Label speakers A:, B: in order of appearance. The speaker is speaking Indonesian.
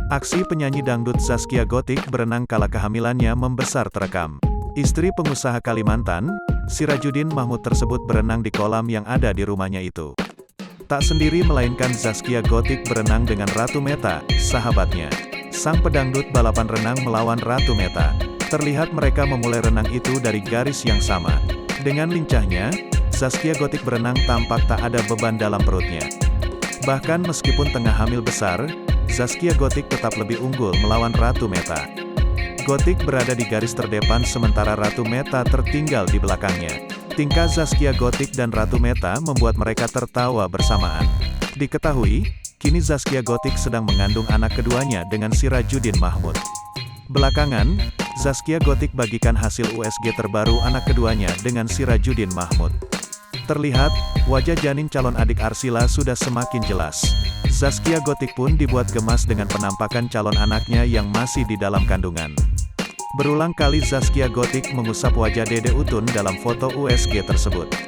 A: Aksi penyanyi dangdut Zaskia Gotik berenang kala kehamilannya membesar terekam. Istri pengusaha Kalimantan, Sirajuddin Mahmud tersebut berenang di kolam yang ada di rumahnya itu. Tak sendiri melainkan Zaskia Gotik berenang dengan Ratu Meta, sahabatnya. Sang pedangdut balapan renang melawan Ratu Meta. Terlihat mereka memulai renang itu dari garis yang sama. Dengan lincahnya, Zaskia Gotik berenang tampak tak ada beban dalam perutnya. Bahkan meskipun tengah hamil besar, Zaskia Gotik tetap lebih unggul melawan Ratu Meta. Gotik berada di garis terdepan sementara Ratu Meta tertinggal di belakangnya. Tingkah Zaskia Gotik dan Ratu Meta membuat mereka tertawa bersamaan. Diketahui, kini Zaskia Gotik sedang mengandung anak keduanya dengan Sirajuddin Mahmud. Belakangan, Zaskia Gotik bagikan hasil USG terbaru anak keduanya dengan Sirajuddin Mahmud. Terlihat, wajah janin calon adik Arsila sudah semakin jelas. Zaskia Gotik pun dibuat gemas dengan penampakan calon anaknya yang masih di dalam kandungan. Berulang kali Zaskia Gotik mengusap wajah Dede Utun dalam foto USG tersebut.